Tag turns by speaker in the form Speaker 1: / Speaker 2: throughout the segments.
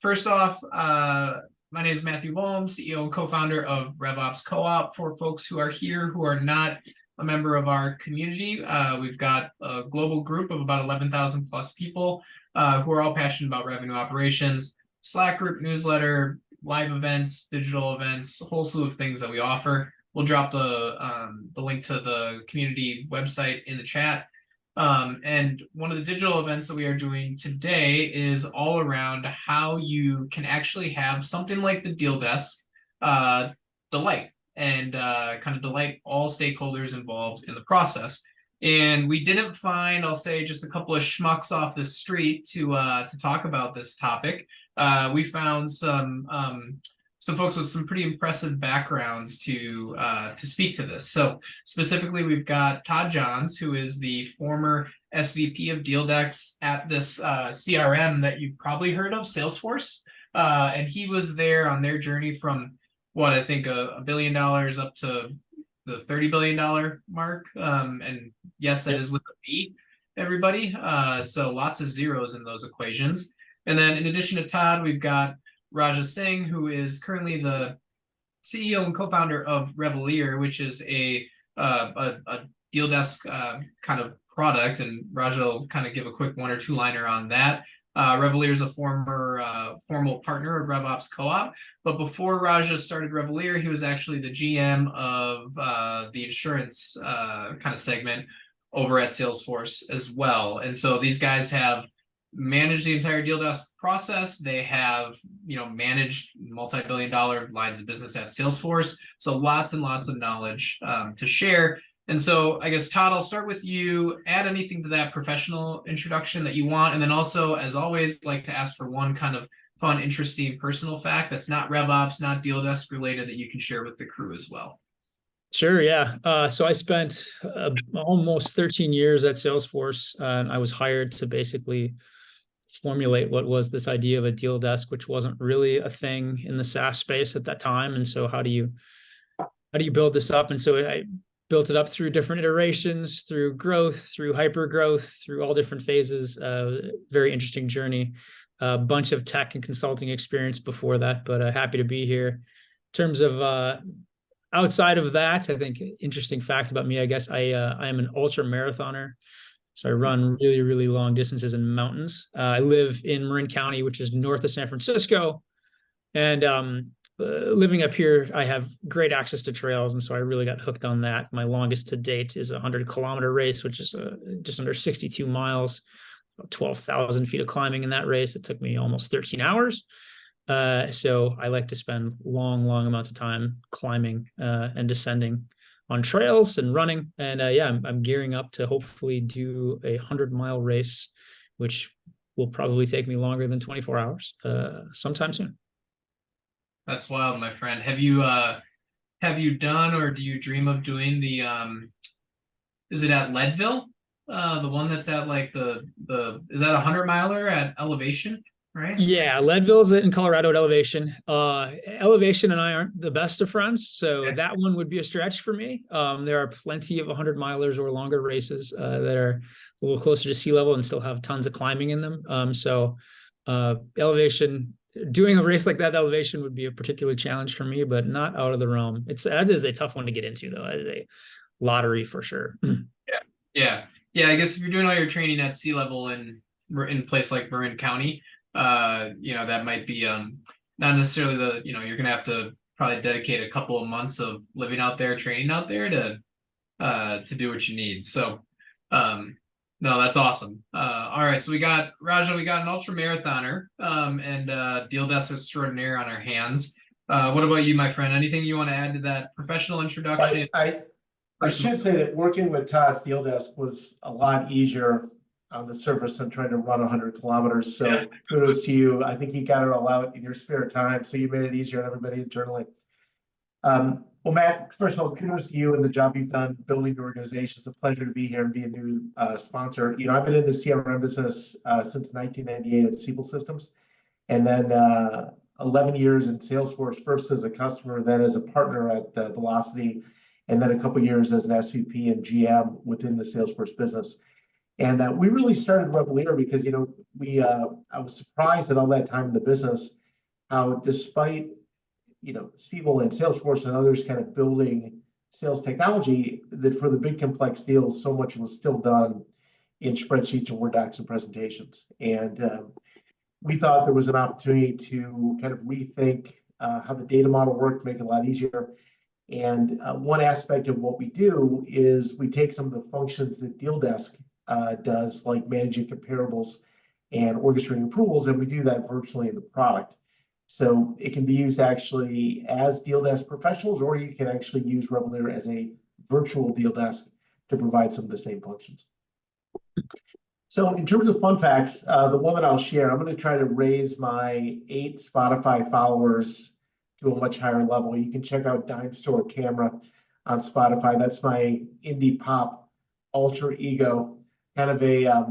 Speaker 1: First off, my name is Matthew Boehm, CEO and co-founder of RevOps Co-op. For folks who are here who are not a member of our community, we've got a global group of about 11,000 plus people who are all passionate about revenue operations, Slack group, newsletter, live events, digital events, a whole slew of things that we offer. We'll drop the link to the community website in the chat. And one of the digital events that we are doing today is all around how you can actually have something like the Deal Desk delight and kind of delight all stakeholders involved in the process. And we didn't find, I'll say, just a couple of schmucks off the street to talk about this topic. We found some folks with some pretty impressive backgrounds to speak to this. So specifically, we've got Todd Johns, who is the former SVP of Deal Desk at this CRM that you've probably heard of, Salesforce. And he was there on their journey from what I think $1 billion up to the $30 billion mark. And yes, that is with a B, everybody. So lots of zeros in those equations. And then in addition to Todd, we've got Raja Singh, who is currently the CEO and co-founder of Revelier, which is a Deal Desk kind of product, and Raja will kind of give a quick one or two liner on that. Revelier is a formal partner of RevOps Co-op, but before Raja started Revelier, he was actually the GM of the insurance kind of segment over at Salesforce as well. And so these guys have managed the entire Deal Desk process. They have, managed multi-billion-dollar lines of business at Salesforce. So lots and lots of knowledge to share. And so I guess, Todd, I'll start with you. Add anything to that professional introduction that you want. And then also, as always, like to ask for one kind of fun, interesting personal fact that's not RevOps, not Deal Desk related, that you can share with the crew as well.
Speaker 2: Sure, yeah. So I spent almost 13 years at Salesforce, and I was hired to basically formulate what was this idea of a Deal Desk, which wasn't really a thing in the SaaS space at that time. And so how do you build this up? And so I built it up through different iterations, through growth, through hyper growth, through all different phases. Very interesting journey. A bunch of tech and consulting experience before that, but happy to be here. In terms of outside of that, I think interesting fact about me, I guess I am an ultra marathoner. So I run really, really long distances in mountains. I live in Marin County, which is north of San Francisco. And living up here, I have great access to trails. And so I really got hooked on that. My longest to date is a 100-kilometer race, which is just under 62 miles, 12,000 feet of climbing in that race. It took me almost 13 hours. So I like to spend long amounts of time climbing and descending on trails and running. And I'm gearing up to hopefully do a 100-mile race, which will probably take me longer than 24 hours sometime soon.
Speaker 1: That's wild, my friend. Have you done, or do you dream of doing the is it at Leadville? The one that's at like is that a 100-miler at Elevation? Right?
Speaker 2: Yeah, Leadville's in Colorado at Elevation. Elevation and I aren't the best of friends, so that one would be a stretch for me. There are plenty of 100-milers or longer races that are a little closer to sea level and still have tons of climbing in them. So Elevation, doing a race like that, Elevation would be a particular challenge for me, but not out of the realm. That is a tough one to get into, though. It is a lottery for sure.
Speaker 1: Yeah. I guess if you're doing all your training at sea level in a place like Marin County, that might be not necessarily you're gonna have to probably dedicate a couple of months of living out there, training out there to do what you need. So no, that's awesome. All right, so we got Raja, we got an ultra marathoner and Deal Desk extraordinaire on our hands. What about you, my friend? Anything you want to add to that professional introduction?
Speaker 3: I should say that working with Todd's Deal Desk was a lot easier on the surface than trying to run 100 kilometers. So kudos to you. I think you got it all out in your spare time, so you made it easier on everybody internally. Well, Matt, first of all, kudos to you and the job you've done building your organization. It's a pleasure to be here and be a new sponsor. I've been in the CRM business since 1998 at Siebel Systems, and then 11 years in Salesforce, first as a customer, then as a partner at Velocity, and then a couple of years as an SVP and GM within the Salesforce business. And we really started Revelier because, I was surprised at all that time in the business, how despite, Siebel and Salesforce and others kind of building sales technology, that for the big complex deals, so much was still done in spreadsheets and Word docs and presentations. And we thought there was an opportunity to kind of rethink how the data model worked, make it a lot easier. And one aspect of what we do is we take some of the functions that Deal Desk does, like managing comparables and orchestrating approvals, and we do that virtually in the product. So it can be used actually as Deal Desk professionals, or you can actually use Revelier as a virtual Deal Desk to provide some of the same functions. So in terms of fun facts, the one that I'll share, I'm going to try to raise my 8 Spotify followers to a much higher level. You can check out Dime Store Camera on Spotify. That's my indie pop alter ego, kind of a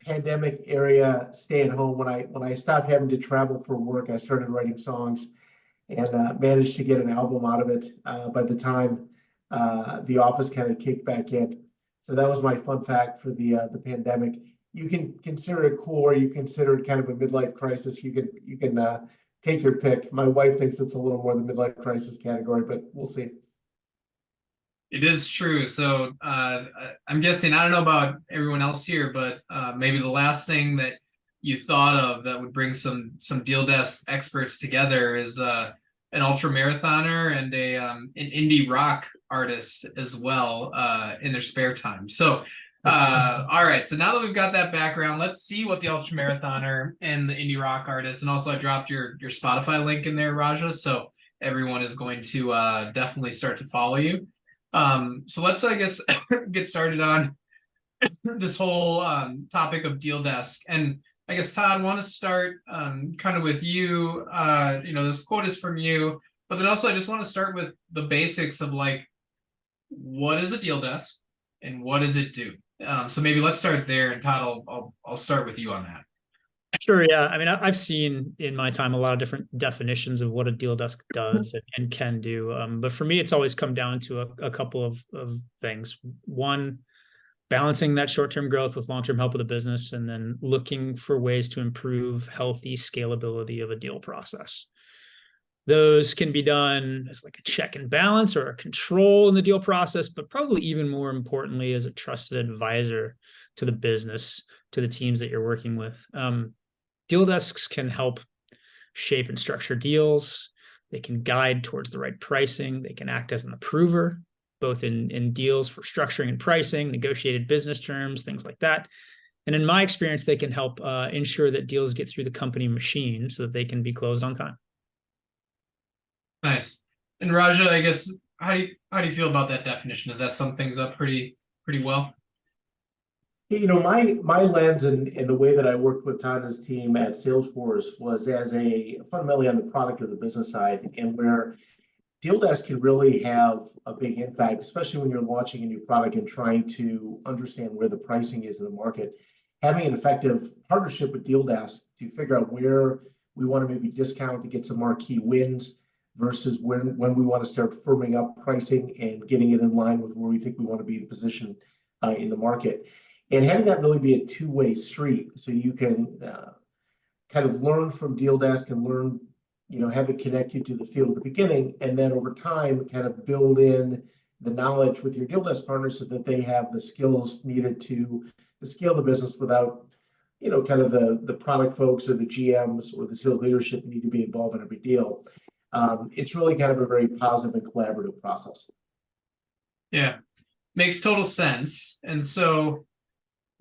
Speaker 3: pandemic area stay at home. When I stopped having to travel for work, I started writing songs and managed to get an album out of it by the time the office kind of kicked back in. So that was my fun fact for the pandemic. You can consider it cool, or you consider it kind of a midlife crisis. You can take your pick. My wife thinks it's a little more the midlife crisis category, but we'll see.
Speaker 1: It is true. So I'm guessing, I don't know about everyone else here, but maybe the last thing that you thought of that would bring some Deal Desk experts together is an ultra marathoner and an indie rock artist as well in their spare time. So all right, so now that we've got that background, let's see what the ultra marathoner and the indie rock artist, and also I dropped your Spotify link in there, Raja, so everyone is going to definitely start to follow you. So let's, I guess, get started on this whole topic of Deal Desk. And I guess, Todd, want to start kind of with you. This quote is from you, but then also I just want to start with the basics of like, what is a Deal Desk and what does it do? So maybe let's start there, and Todd, I'll start with you on that.
Speaker 2: Sure. Yeah. I mean, I've seen in my time a lot of different definitions of what a Deal Desk does and can do. But for me, it's always come down to a couple of things. One, balancing that short-term growth with long-term help of the business, and then looking for ways to improve healthy scalability of a deal process. Those can be done as like a check and balance or a control in the deal process, but probably even more importantly, as a trusted advisor to the business, to the teams that you're working with. Deal desks can help shape and structure deals. They can guide towards the right pricing. They can act as an approver, both in deals for structuring and pricing, negotiated business terms, things like that. And in my experience, they can help ensure that deals get through the company machine so that they can be closed on time.
Speaker 1: Nice. And Raja, I guess, how do you feel about that definition? Does that sum things up pretty well?
Speaker 3: My lens and the way that I worked with Todd and his team at Salesforce was as fundamentally on the product or the business side, and where Deal Desk can really have a big impact, especially when you're launching a new product and trying to understand where the pricing is in the market. Having an effective partnership with Deal Desk to figure out where we want to maybe discount to get some marquee wins versus when we want to start firming up pricing and getting it in line with where we think we want to be in position in the market. And having that really be a two-way street, so you can kind of learn from Deal Desk and learn, have it connect you to the field at the beginning, and then over time kind of build in the knowledge with your Deal Desk partners so that they have the skills needed to scale the business without, kind of the product folks or the GMs or the sales leadership need to be involved in every deal. It's really kind of a very positive and collaborative process.
Speaker 1: Yeah, makes total sense. And so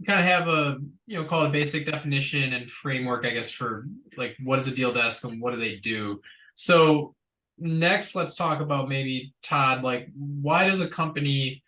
Speaker 1: kind of have a, call it a basic definition and framework, I guess, for like, what is a Deal Desk and what do they do? So next, let's talk about maybe, Todd, like, why does a company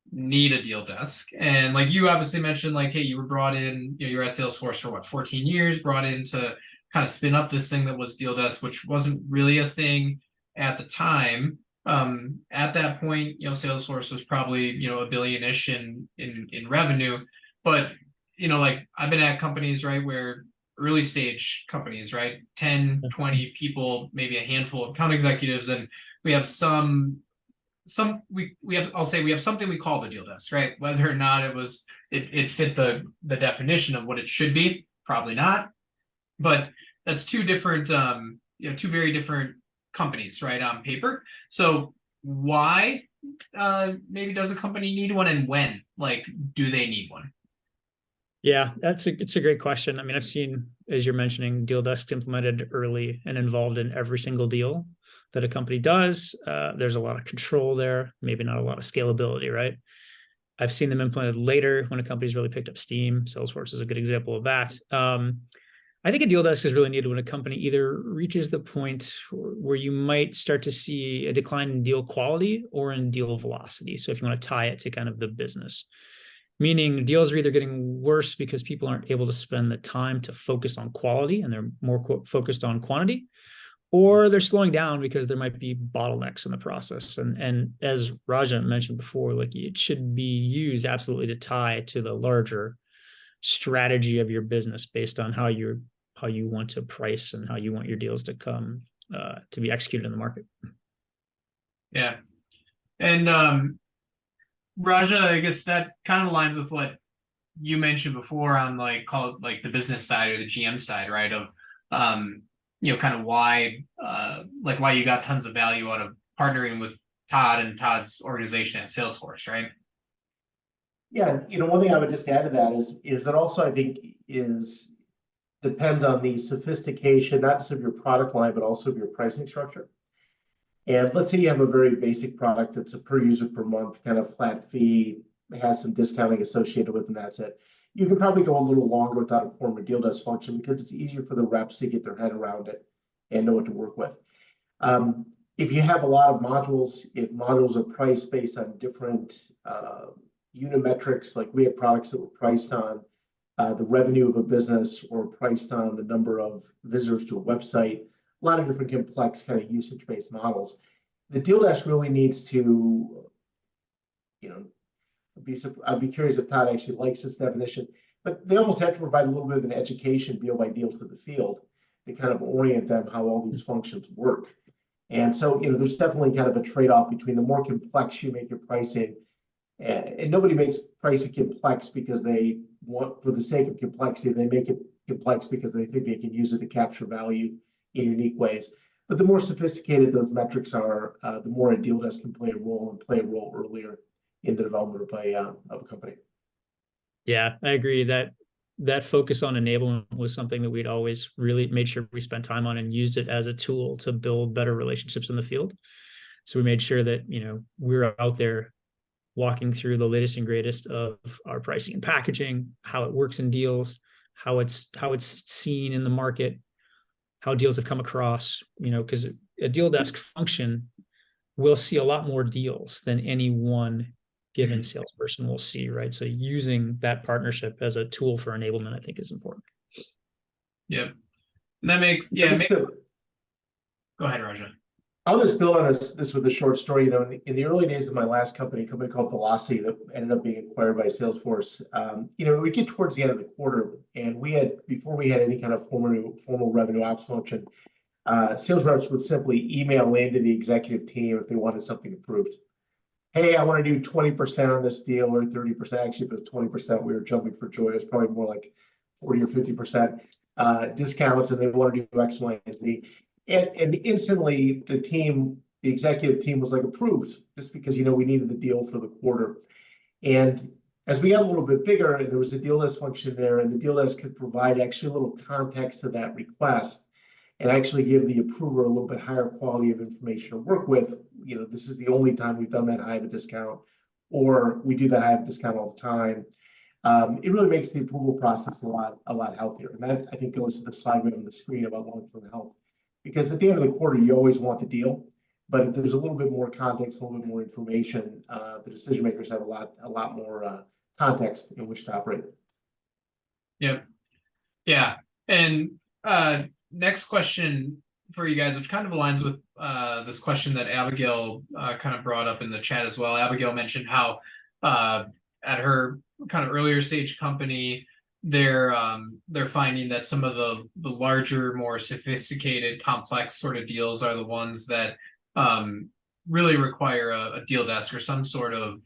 Speaker 1: need a Deal Desk? And like you obviously mentioned, like, hey, you were brought in, you were at Salesforce for 14 years, brought in to kind of spin up this thing that was Deal Desk, which wasn't really a thing at the time. At that point, Salesforce was probably, $1 billion-ish in revenue. But, like I've been at companies, right, where early stage companies, right, 10, 20 people, maybe a handful of account executives, and we have some we have, I'll say we have something we call the deal desk, right? Whether or not it fit the definition of what it should be, probably not. But that's two different two very different companies, right, on paper. So why maybe does a company need one, and when, like, do they need one?
Speaker 2: Yeah, it's a great question. I mean, I've seen, as you're mentioning, deal desks implemented early and involved in every single deal that a company does. There's a lot of control there, maybe not a lot of scalability, right? I've seen them implemented later when a company's really picked up steam. Salesforce is a good example of that. I think a deal desk is really needed when a company either reaches the point where you might start to see a decline in deal quality or in deal velocity. So if you want to tie it to kind of the business, meaning deals are either getting worse because people aren't able to spend the time to focus on quality and they're more focused on quantity, or they're slowing down because there might be bottlenecks in the process. And as Raja mentioned before, like, it should be used absolutely to tie to the larger strategy of your business based on how you want to price and how you want your deals to come to be executed in the market.
Speaker 1: Yeah. And Raja, I guess that kind of aligns with what you mentioned before on, like, call it like the business side or the GM side, right? Of kind of why why you got tons of value out of partnering with Todd and Todd's organization at Salesforce, right?
Speaker 3: Yeah, one thing I would just add to that is that also I think depends on the sophistication, not just of your product line, but also of your pricing structure. And let's say you have a very basic product that's a per user per month kind of flat fee, has some discounting associated with it, and that's it. You can probably go a little longer without a form of deal desk function because it's easier for the reps to get their head around it and know what to work with. If you have a lot of modules, if modules are priced based on different unit metrics, like we have products that were priced on the revenue of a business or priced on the number of visitors to a website, a lot of different complex kind of usage-based models. The deal desk really needs to, I'd be curious if Todd actually likes this definition, but they almost have to provide a little bit of an education deal by deal to the field to kind of orient them how all these functions work. And so, there's definitely kind of a trade-off between the more complex you make your pricing, and nobody makes pricing complex because they want, for the sake of complexity, they make it complex because they think they can use it to capture value in unique ways. But the more sophisticated those metrics are, the more a deal desk can play a role earlier in the development of a company.
Speaker 2: Yeah, I agree that focus on enablement was something that we'd always really made sure we spent time on and used it as a tool to build better relationships in the field. So we made sure that, we're out there walking through the latest and greatest of our pricing and packaging, how it works in deals, how it's seen in the market, how deals have come across, because a deal desk function will see a lot more deals than any one given salesperson will see, right? So using that partnership as a tool for enablement, I think, is important.
Speaker 1: Yep. And that makes, go ahead, Raja.
Speaker 3: I'll just build on this with a short story. In the early days of my last company, a company called Velocity that ended up being acquired by Salesforce, we get towards the end of the quarter, and before we had any kind of formal revenue ops function, sales reps would simply email into the executive team if they wanted something approved. Hey, I want to do 20% on this deal, or 30%. Actually, if it was 20%, we were jumping for joy. It was probably more like 40 or 50% discounts, and they want to do X, Y, and Z. And instantly, the executive team was like approved, just because we needed the deal for the quarter. And as we got a little bit bigger, there was a deal desk function there, and the deal desk could provide actually a little context to that request and actually give the approver a little bit higher quality of information to work with. This is the only time we've done that high of a discount, or we do that high of a discount all the time. It really makes the approval process a lot healthier. And that, I think, goes to the slide we have on the screen about long-term health. Because at the end of the quarter, you always want the deal, but if there's a little bit more context, a little bit more information, the decision makers have a lot more context in which to operate.
Speaker 1: Yep. Yeah. And next question for you guys, which kind of aligns with this question that Abigail kind of brought up in the chat as well. Abigail mentioned how at her kind of earlier stage company, they're finding that some of the larger, more sophisticated, complex sort of deals are the ones that really require a deal desk or some sort of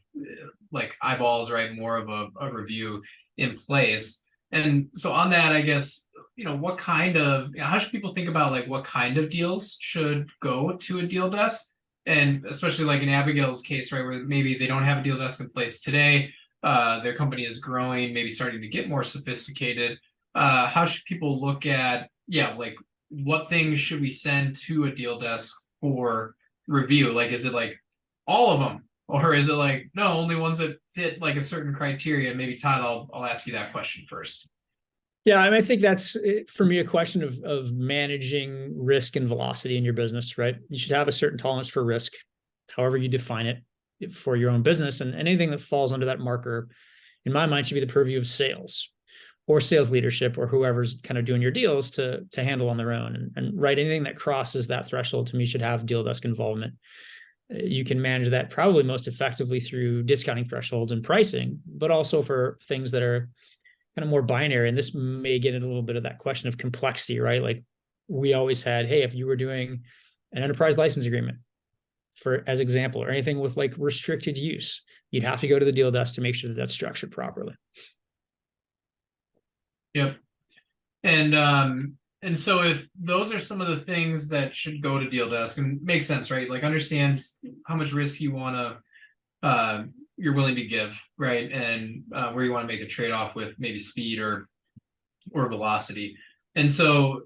Speaker 1: like eyeballs, right? More of a review in place. And so on that, I guess, what kind of, how should people think about like what kind of deals should go to a deal desk? And especially like in Abigail's case, right, where maybe they don't have a deal desk in place today, their company is growing, maybe starting to get more sophisticated. How should people look at, like what things should we send to a deal desk for review? Like, is it like all of them, or is it like no, only ones that fit like a certain criteria? Maybe Todd, I'll ask you that question first.
Speaker 2: Yeah, I mean, I think that's for me a question of managing risk and velocity in your business, right? You should have a certain tolerance for risk, however you define it for your own business, and anything that falls under that marker, in my mind, should be the purview of sales or sales leadership or whoever's kind of doing your deals to handle on their own. And right, anything that crosses that threshold to me should have deal desk involvement. You can manage that probably most effectively through discounting thresholds and pricing, but also for things that are kind of more binary. And this may get into a little bit of that question of complexity, right? Like we always had, hey, if you were doing an enterprise license agreement, for as example, or anything with like restricted use, you'd have to go to the deal desk to make sure that that's structured properly.
Speaker 1: Yep. And so if those are some of the things that should go to deal desk, and makes sense, right? Like understand how much risk you want to you're willing to give, right? And where you want to make a trade-off with maybe speed or velocity. And so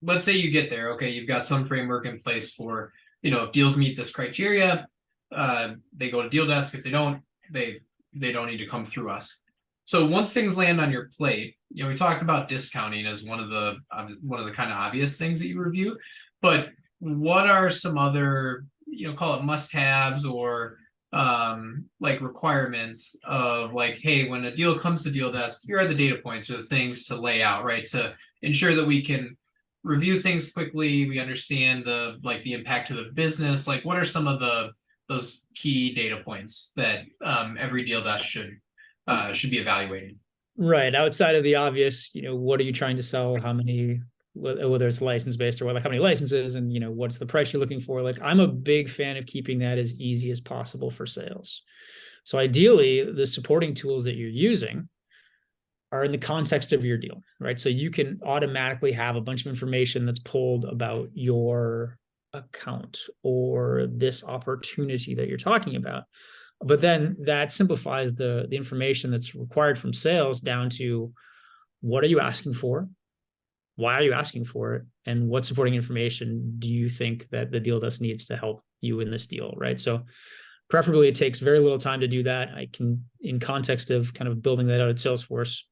Speaker 1: let's say you get there, okay, you've got some framework in place for, if deals meet this criteria, they go to deal desk. If they don't, they don't need to come through us. So once things land on your plate, we talked about discounting as one of the kind of obvious things that you review, but what are some other, call it must-haves or like requirements of like, hey, when a deal comes to deal desk, here are the data points or the things to lay out, right? To ensure that we can review things quickly, we understand the impact to the business. Like what are some of those key data points that every deal desk should be evaluating?
Speaker 2: Right. Outside of the obvious, what are you trying to sell? How many, whether it's license based or like how many licenses, and what's the price you're looking for? Like I'm a big fan of keeping that as easy as possible for sales. So ideally, the supporting tools that you're using are in the context of your deal, right? So you can automatically have a bunch of information that's pulled about your account or this opportunity that you're talking about. But then that simplifies the information that's required from sales down to what are you asking for? Why are you asking for it? And what supporting information do you think that the deal desk needs to help you in this deal, right? So preferably it takes very little time to do that. I can, in context of kind of building that out at Salesforce,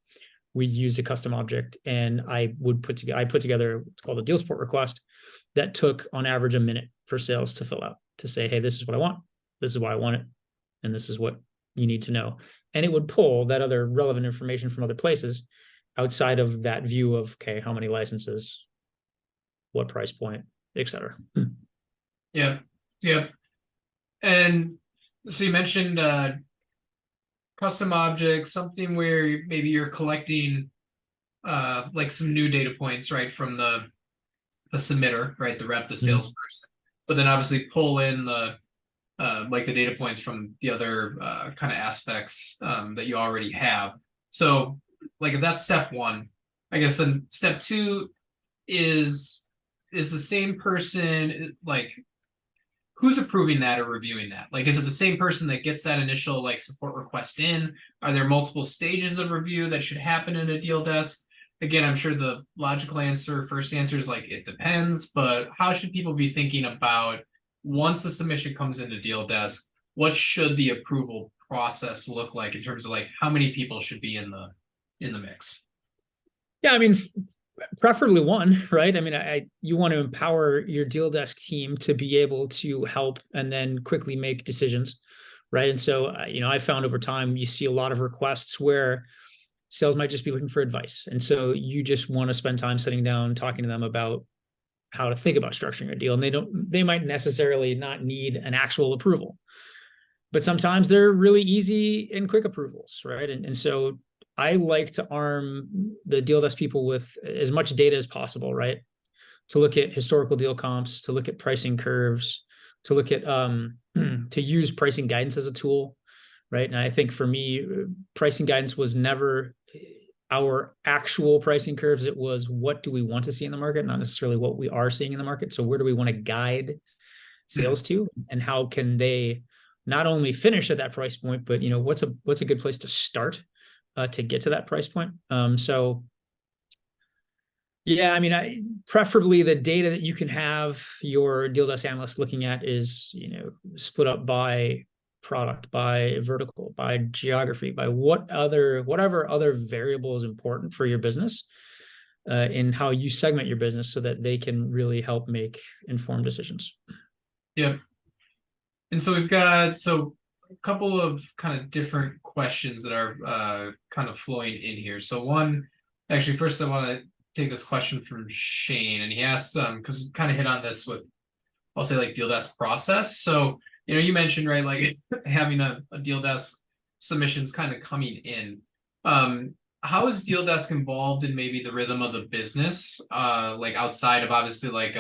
Speaker 2: we use a custom object, and I put together what's called a deal support request that took on average a minute for sales to fill out, to say, hey, this is what I want. This is why I want it. And this is what you need to know. And it would pull that other relevant information from other places outside of that view of, okay, how many licenses, what price point, et cetera.
Speaker 1: Yeah. And so you mentioned custom objects, something where maybe you're collecting like some new data points, right, from the submitter, right, the rep, the salesperson, but then obviously pull in the like the data points from the other kind of aspects that you already have. So like if that's step one, I guess then step two is the same person, like who's approving that or reviewing that? Like, is it the same person that gets that initial like support request in? Are there multiple stages of review that should happen in a deal desk? Again, I'm sure the logical first answer is like, it depends, but how should people be thinking about once the submission comes into deal desk, what should the approval process look like in terms of like how many people should be in the mix?
Speaker 2: Yeah, I mean, preferably one, right? I mean, you want to empower your deal desk team to be able to help and then quickly make decisions, right? And so, I found over time, you see a lot of requests where sales might just be looking for advice. And so you just want to spend time sitting down, talking to them about how to think about structuring a deal. And they might necessarily not need an actual approval, but sometimes they're really easy and quick approvals, right? And so I like to arm the deal desk people with as much data as possible, right? To look at historical deal comps, to look at pricing curves, to look at to use pricing guidance as a tool, right? And I think for me, pricing guidance was never our actual pricing curves. It was, what do we want to see in the market, not necessarily what we are seeing in the market. So where do we want to guide sales to, and how can they not only finish at that price point, but what's a good place to start to get to that price point. So yeah, I mean, preferably the data that you can have your deal desk analyst looking at is, split up by product, by vertical, by geography, by whatever other variable is important for your business, in how you segment your business, so that they can really help make informed decisions.
Speaker 1: Yep. And so we've got a couple of kind of different questions that are kind of flowing in here. So one, actually, first I want to take this question from Shane, and he asks, because we kind of hit on this with, I'll say, like, deal desk process. So, you mentioned, right, like having a deal desk submissions kind of coming in. How is deal desk involved in maybe the rhythm of the business? Like outside of obviously like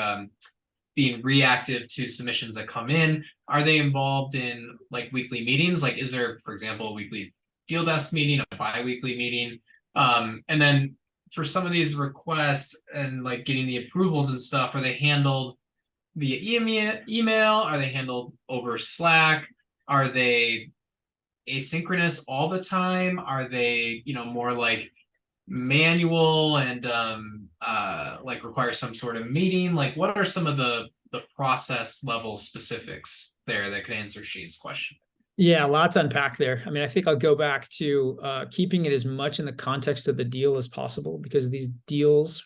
Speaker 1: being reactive to submissions that come in, are they involved in like weekly meetings? Like, is there, for example, a weekly deal desk meeting, a bi-weekly meeting? And then for some of these requests and like getting the approvals and stuff, are they handled via email? Are they handled over Slack? Are they asynchronous all the time? Are they, more like manual and like require some sort of meeting? Like, what are some of the process level specifics there that could answer Shane's question?
Speaker 2: Yeah, lots to unpack there. I mean, I think I'll go back to keeping it as much in the context of the deal as possible, because these deals,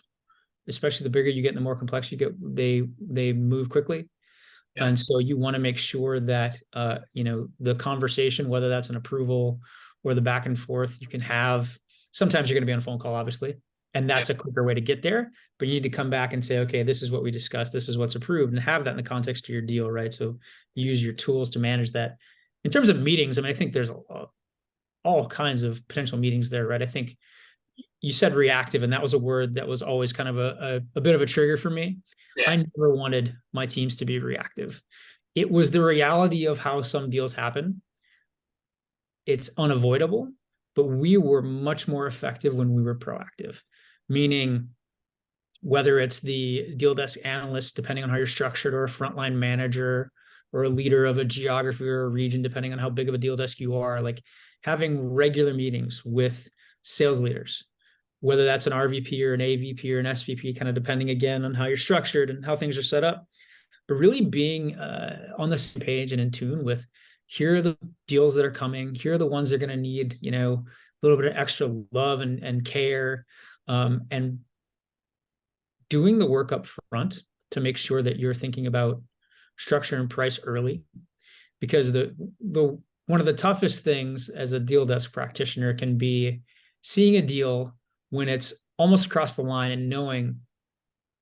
Speaker 2: especially the bigger you get and the more complex you get, they move quickly. Yeah. And so you want to make sure that the conversation, whether that's an approval or the back and forth you can have, sometimes you're going to be on a phone call, obviously, and that's a quicker way to get there. But you need to come back and say, okay, this is what we discussed, this is what's approved, and have that in the context of your deal, right? So you use your tools to manage that. In terms of meetings, I mean, I think there's all kinds of potential meetings there, right? I think you said reactive, and that was a word that was always kind of a bit of a trigger for me. Yeah. I never wanted my teams to be reactive. It was the reality of how some deals happen. It's unavoidable, but we were much more effective when we were proactive, meaning whether it's the deal desk analyst, depending on how you're structured, or a frontline manager, or a leader of a geography or a region, depending on how big of a deal desk you are, like having regular meetings with sales leaders, whether that's an RVP or an AVP or an SVP, kind of depending again on how you're structured and how things are set up, but really being on the same page and in tune with, here are the deals that are coming, here are the ones that are going to need, a little bit of extra love and care, and doing the work up front to make sure that you're thinking about structure and price early, because the one of the toughest things as a deal desk practitioner can be seeing a deal when it's almost across the line and knowing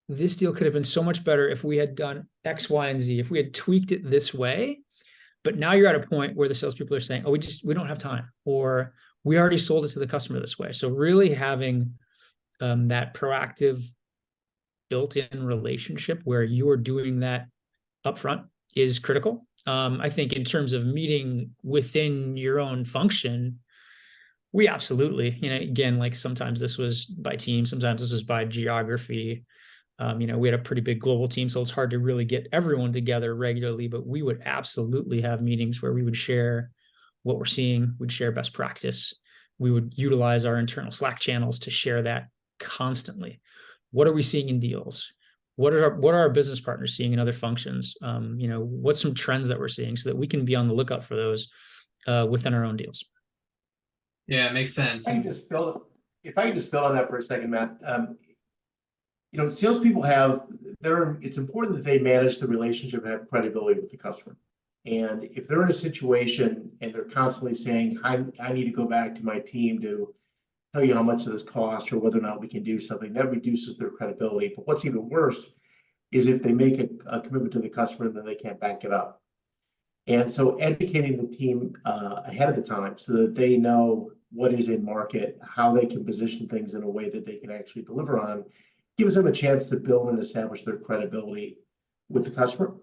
Speaker 2: this deal could have been so much better if we had done X, Y, and Z, if we had tweaked it this way. But now you're at a point where the salespeople are saying, oh, we don't have time, or we already sold it to the customer this way. So really having that proactive built-in relationship where you are doing that upfront is critical. I think in terms of meeting within your own function, we absolutely, again, like sometimes this was by team, sometimes this was by geography. We had a pretty big global team, so it's hard to really get everyone together regularly, but we would absolutely have meetings where we would share what we're seeing, we'd share best practice. We would utilize our internal Slack channels to share that constantly. What are we seeing in deals? What are our business partners seeing in other functions? What's some trends that we're seeing, so that we can be on the lookout for those within our own deals.
Speaker 1: Yeah, it makes sense.
Speaker 3: If I can just build on that for a second, Matt. Salespeople it's important that they manage the relationship and have credibility with the customer. And if they're in a situation and they're constantly saying, I need to go back to my team to tell you how much this costs or whether or not we can do something, that reduces their credibility. But what's even worse is if they make a commitment to the customer and then they can't back it up. And so educating the team ahead of the time so that they know what is in market, how they can position things in a way that they can actually deliver on, gives them a chance to build and establish their credibility with the customer.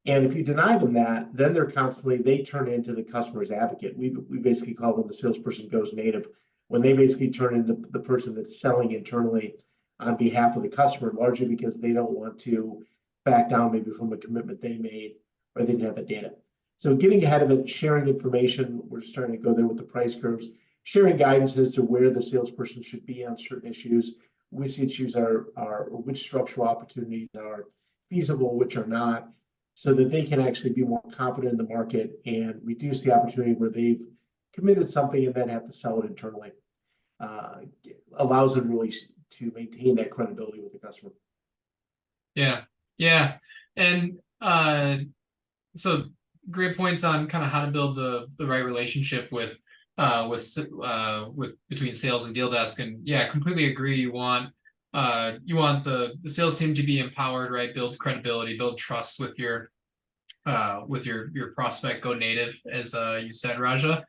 Speaker 3: And if you deny them that, then they turn into the customer's advocate. We basically call them the salesperson goes native, when they basically turn into the person that's selling internally on behalf of the customer, largely because they don't want to back down maybe from a commitment they made or they didn't have the data. So getting ahead of it, sharing information, we're starting to go there with the price curves, sharing guidance as to where the salesperson should be on certain issues, which issues which structural opportunities are feasible, which are not, so that they can actually be more confident in the market and reduce the opportunity where they've committed something and then have to sell it internally. Allows them really to maintain that credibility with the customer.
Speaker 1: Yeah. And so great points on kind of how to build the right relationship with between sales and deal desk. And yeah, completely agree. You want the sales team to be empowered, right? Build credibility, build trust with your prospect, go native, as you said, Raja.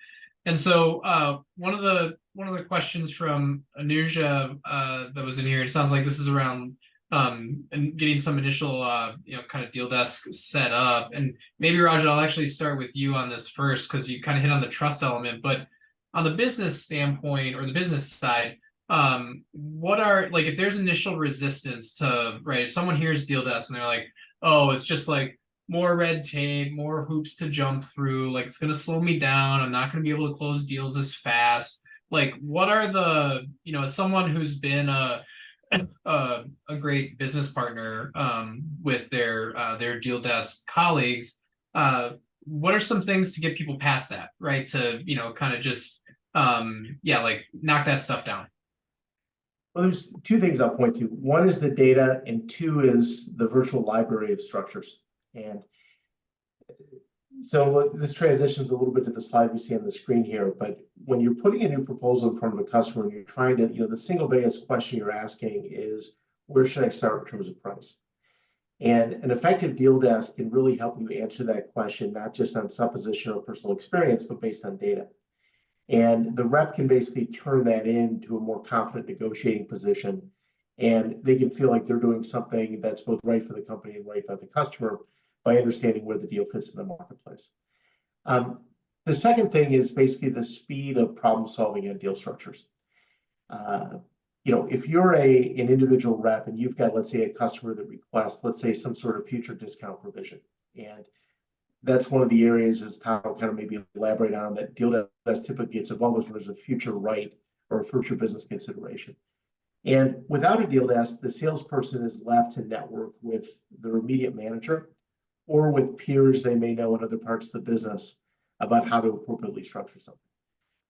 Speaker 1: And so one of the questions from Anuja that was in here, it sounds like this is around and getting some initial kind of deal desk set up. And maybe Raja, I'll actually start with you on this first, because you kind of hit on the trust element. But on the business standpoint or the business side, what are, like, if there's initial resistance to, right, if someone hears deal desk and they're like, oh, it's just like more red tape, more hoops to jump through, like it's going to slow me down, I'm not going to be able to close deals as fast. Like, what are the, as someone who's been a great business partner with their deal desk colleagues, what are some things to get people past that, right? To, kind of just, like knock that stuff down.
Speaker 3: Well, there's two things I'll point to. One is the data, and two is the virtual library of structures. And so this transitions a little bit to the slide we see on the screen here, but when you're putting a new proposal in front of a customer and you're trying to, the single biggest question you're asking is, where should I start in terms of price? And an effective deal desk can really help you answer that question, not just on supposition or personal experience, but based on data. And the rep can basically turn that into a more confident negotiating position, and they can feel like they're doing something that's both right for the company and right by the customer by understanding where the deal fits in the marketplace. The second thing is basically the speed of problem solving on deal structures. If you're an individual rep and you've got, let's say, a customer that requests, let's say, some sort of future discount provision, and that's one of the areas, as Tom will kind of maybe elaborate on, that deal desk typically gets involved with when there's a future right or a future business consideration. And without a deal desk, the salesperson is left to network with their immediate manager or with peers they may know in other parts of the business about how to appropriately structure something.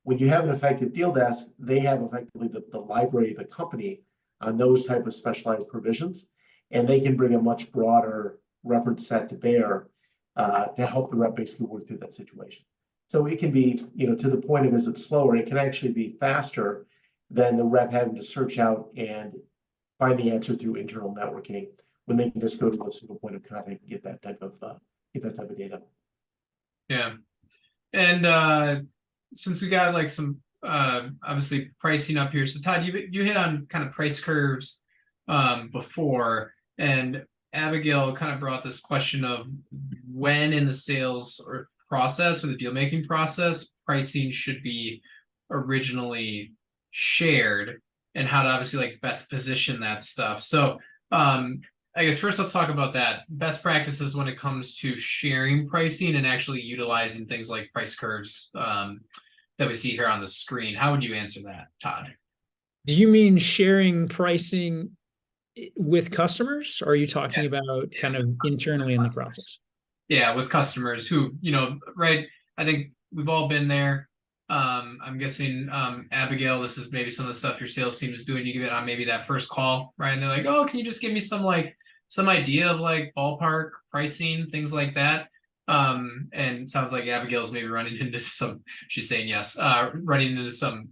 Speaker 3: When you have an effective deal desk, they have effectively the library of the company on those type of specialized provisions, and they can bring a much broader reference set to bear to help the rep basically work through that situation. So it can be, to the point of, is it slower? It can actually be faster than the rep having to search out and find the answer through internal networking, when they can just go to a single point of contact and get that type of data.
Speaker 1: Yeah. And since we got like some obviously pricing up here, so Todd, you hit on kind of price curves before, and Abigail kind of brought this question of when in the sales or process or the deal making process pricing should be originally shared, and how to obviously like best position that stuff. So I guess first let's talk about that. Best practices when it comes to sharing pricing and actually utilizing things like price curves that we see here on the screen. How would you answer that, Todd?
Speaker 2: Do you mean sharing pricing with customers, or are you talking about kind of internally in the process?
Speaker 1: Yeah, with customers who, right? I think we've all been there. I'm guessing, Abigail, this is maybe some of the stuff your sales team is doing. You give it on maybe that first call, right? And they're like, oh, can you just give me some idea of like ballpark pricing, things like that. And it sounds like Abigail's maybe running into she's saying yes, running into some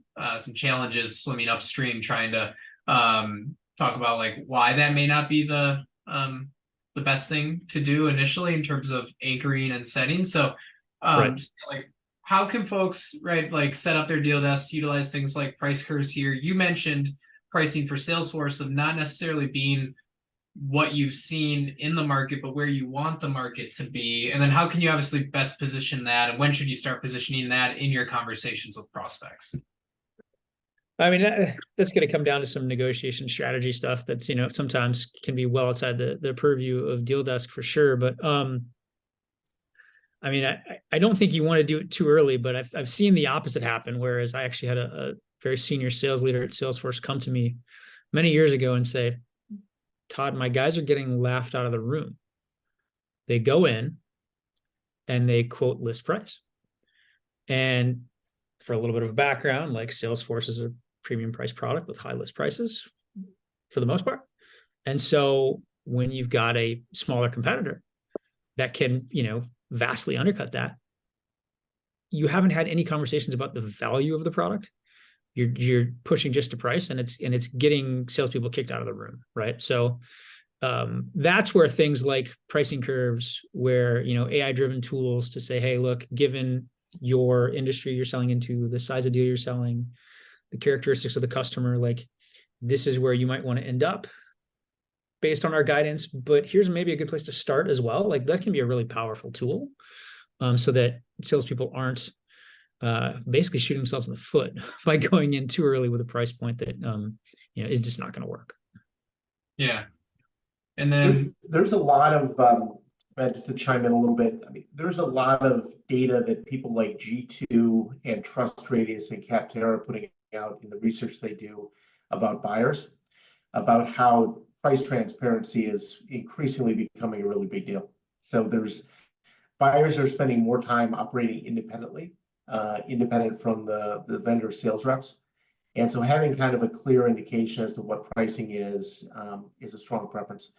Speaker 1: challenges swimming upstream, trying to talk about like why that may not be the best thing to do initially in terms of anchoring and setting. So
Speaker 2: right.
Speaker 1: Like, how can folks, right, like set up their deal desk, utilize things like price curves here? You mentioned pricing for Salesforce of not necessarily being what you've seen in the market, but where you want the market to be, and then how can you obviously best position that, and when should you start positioning that in your conversations with prospects?
Speaker 2: I mean, that's going to come down to some negotiation strategy stuff that's, sometimes can be well outside the purview of Deal Desk for sure. But I mean, I don't think you want to do it too early, but I've seen the opposite happen. Whereas I actually had a very senior sales leader at Salesforce come to me many years ago and say, Todd, my guys are getting laughed out of the room. They go in and they quote list price. And for a little bit of a background, like Salesforce is a premium price product with high list prices for the most part. And so when you've got a smaller competitor that can, vastly undercut that, you haven't had any conversations about the value of the product. You're pushing just a price, and it's getting salespeople kicked out of the room, right? So that's where things like pricing curves, where AI-driven tools to say, hey, look, given your industry you're selling into, the size of deal you're selling, the characteristics of the customer, like this is where you might want to end up based on our guidance, but here's maybe a good place to start as well. Like that can be a really powerful tool, so that salespeople aren't basically shooting themselves in the foot by going in too early with a price point that is just not going to work.
Speaker 1: Yeah, and then
Speaker 3: there's a lot of just to chime in a little bit. I mean, there's a lot of data that people like G2 and TrustRadius and Capterra are putting out in the research they do about buyers, about how price transparency is increasingly becoming a really big deal. So buyers are spending more time operating independently, independent from the vendor sales reps. And so having kind of a clear indication as to what pricing is a strong preference.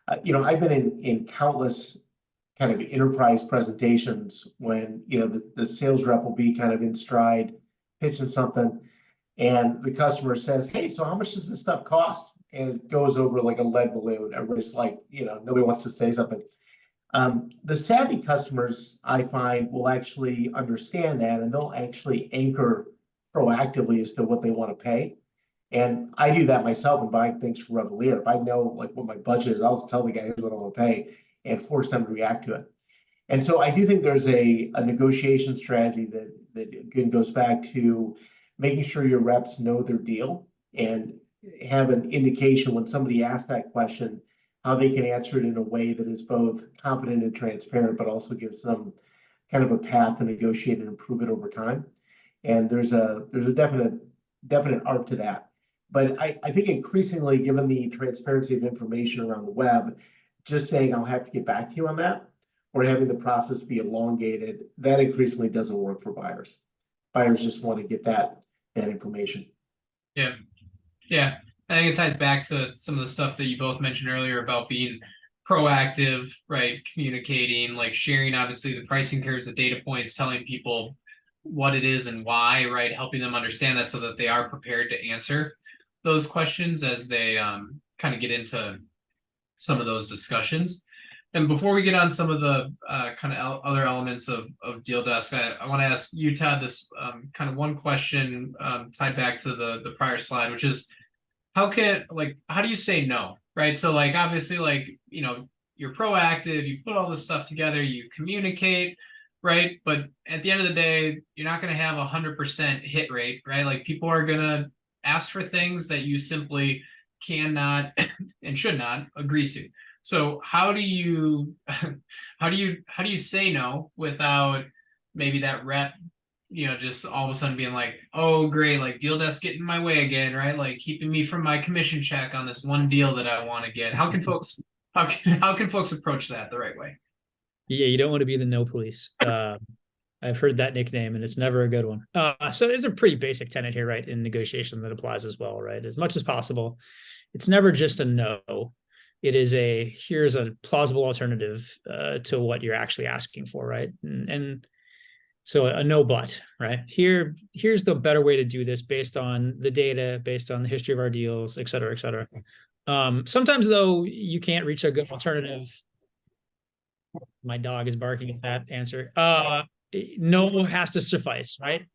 Speaker 3: I've been in countless kind of enterprise presentations when, the sales rep will be kind of in stride, pitching something, and the customer says, hey, so how much does this stuff cost? And it goes over like a lead balloon. Everybody's like, nobody wants to say something. The savvy customers, I find, will actually understand that, and they'll actually anchor proactively as to what they want to pay. And I do that myself in buying things from Revelier. If I know like what my budget is, I'll just tell the guy here's what I want to pay and force them to react to it. And so I do think there's a negotiation strategy that again goes back to making sure your reps know their deal and have an indication when somebody asks that question, how they can answer it in a way that is both confident and transparent, but also gives them kind of a path to negotiate and improve it over time. And there's a definite art to that. But I think increasingly, given the transparency of information around the web, just saying I'll have to get back to you on that, or having the process be elongated, that increasingly doesn't work for buyers. Buyers just want to get that information.
Speaker 1: Yeah, I think it ties back to some of the stuff that you both mentioned earlier about being proactive, right? Communicating, like sharing, obviously, the pricing curves, the data points, telling people what it is and why, right? Helping them understand that so that they are prepared to answer those questions as they kind of get into some of those discussions. And before we get on some of the kind of other elements of Deal Desk, I want to ask you, Todd, this kind of one question tied back to the prior slide, which is how do you say no, right? So like, obviously, like, you're proactive, you put all this stuff together, you communicate, right? But at the end of the day, you're not going to have 100% hit rate, right? Like people are going to ask for things that you simply cannot and should not agree to. So how do you say no without maybe that rep, just all of a sudden being like, oh great, like Deal Desk getting in my way again, right? Like keeping me from my commission check on this one deal that I want to get. How can folks approach that the right way?
Speaker 2: Yeah, you don't want to be the no police. I've heard that nickname, and it's never a good one. So there's a pretty basic tenet here, right, in negotiation that applies as well, right? As much as possible, it's never just a no. It is here's a plausible alternative to what you're actually asking for, right? And so a no but, right? Here's the better way to do this based on the data, based on the history of our deals, et cetera, et cetera. Sometimes, though, you can't reach a good alternative. My dog is barking at that answer. No has to suffice, right?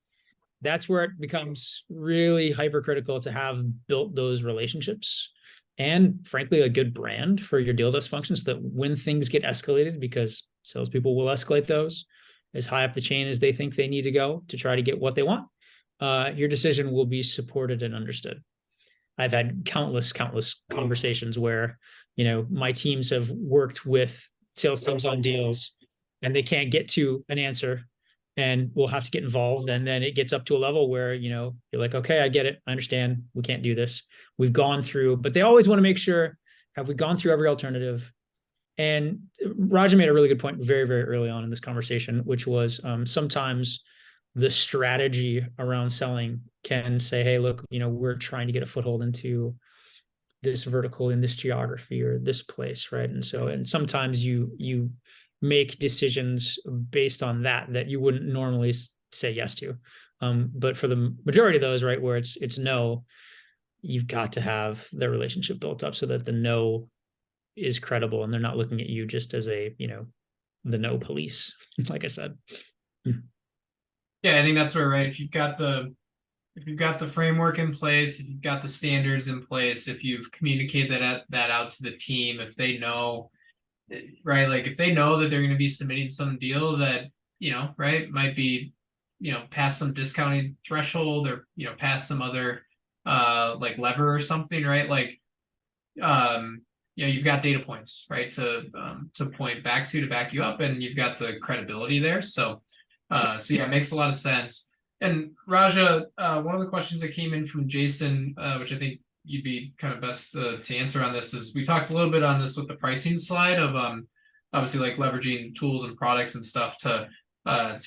Speaker 2: That's where it becomes really hypercritical to have built those relationships and frankly, a good brand for your deal desk function, so that when things get escalated, because salespeople will escalate those as high up the chain as they think they need to go to try to get what they want, your decision will be supported and understood. I've had countless conversations where, my teams have worked with sales teams on deals and they can't get to an answer, and we'll have to get involved. And then it gets up to a level where, you're like, okay, I get it. I understand. We can't do this. We've gone through, but they always want to make sure, have we gone through every alternative? And Raja made a really good point very, very early on in this conversation, which was sometimes the strategy around selling can say, hey, look, we're trying to get a foothold into this vertical in this geography or this place, right? And sometimes you make decisions based on that you wouldn't normally say yes to. But for the majority of those, right, where it's no, you've got to have the relationship built up so that the no is credible and they're not looking at you just as a, the no police, like I said.
Speaker 1: Yeah, I think that's where, right, if you've got the framework in place, if you've got the standards in place, if you've communicated that out to the team, if they know, right, like if they know that they're going to be submitting some deal that, right, might be, past some discounting threshold or, past some other like lever or something, right? Like, you've got data points, right, to point back to back you up, and you've got the credibility there. So yeah, it makes a lot of sense. And Raja, one of the questions that came in from Jason, which I think you'd be kind of best to answer on this, is we talked a little bit on this with the pricing slide of obviously like leveraging tools and products and stuff to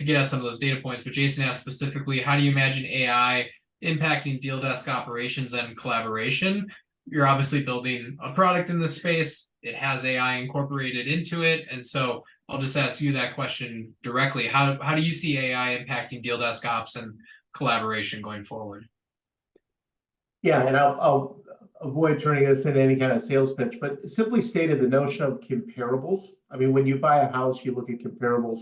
Speaker 1: get at some of those data points. But Jason asked specifically, how do you imagine AI impacting deal desk operations and collaboration? You're obviously building a product in this space. It has AI incorporated into it. And so I'll just ask you that question directly. How do you see AI impacting deal desk ops and collaboration going forward?
Speaker 3: Yeah, and I'll avoid turning this into any kind of sales pitch, but simply stated, the notion of comparables. I mean, when you buy a house, you look at comparables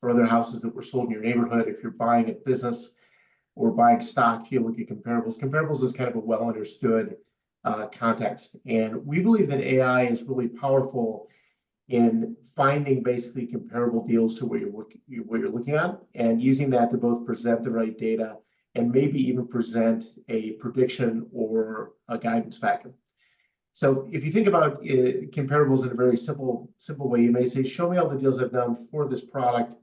Speaker 3: for other houses that were sold in your neighborhood. If you're buying a business or buying stock, you look at comparables. Comparables is kind of a well understood context. And we believe that AI is really powerful in finding basically comparable deals to what you're looking at, and using that to both present the right data and maybe even present a prediction or a guidance factor. So if you think about comparables in a very simple way, you may say, show me all the deals I've done for this product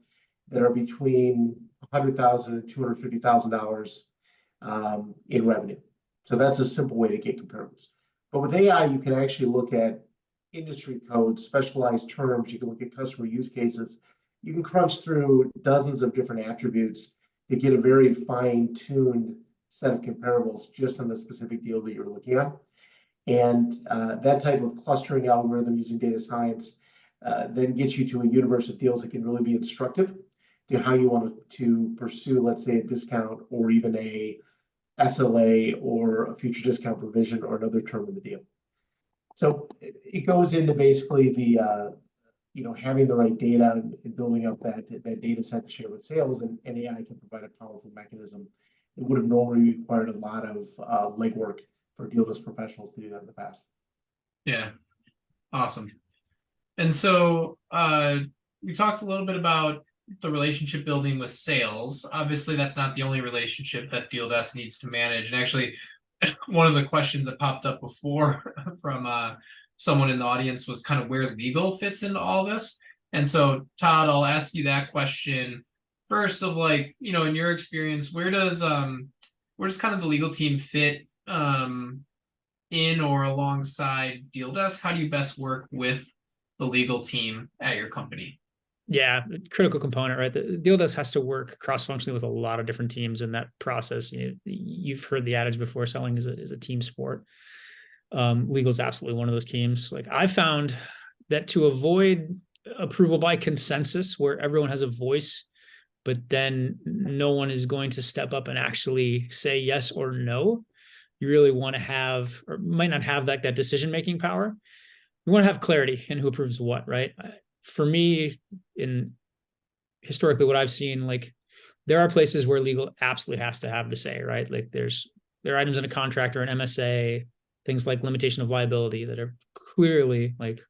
Speaker 3: that are between $100,000 and $250,000 in revenue. So that's a simple way to get comparables. But with AI, you can actually look at industry codes, specialized terms. You can look at customer use cases. You can crunch through dozens of different attributes to get a very fine-tuned set of comparables just on the specific deal that you're looking at. And that type of clustering algorithm using data science then gets you to a universe of deals that can really be instructive to how you want to pursue, let's say, a discount or even a SLA or a future discount provision or another term in the deal. So it goes into basically the having the right data and building up that data set to share with sales, and AI can provide a powerful mechanism. It would have normally required a lot of legwork for deal desk professionals to do that in the past.
Speaker 1: Yeah, awesome. And so we talked a little bit about the relationship building with sales. Obviously, that's not the only relationship that deal desk needs to manage. And actually, one of the questions that popped up before from someone in the audience was kind of where legal fits into all this. And so, Todd, I'll ask you that question first. Of like, in your experience, where does kind of the legal team fit in or alongside deal desk? How do you best work with the legal team at your company?
Speaker 2: Yeah, critical component, right? The deal desk has to work cross-functionally with a lot of different teams in that process. You've heard the adage before, selling is a team sport. Legal is absolutely one of those teams. Like, I found that to avoid approval by consensus, where everyone has a voice, but then no one is going to step up and actually say yes or no, you really want to have, or might not have that decision-making power. You want to have clarity in who approves what, right? For me, in historically what I've seen, like, there are places where legal absolutely has to have the say, right? Like there are items in a contract or an MSA things like limitation of liability that are clearly like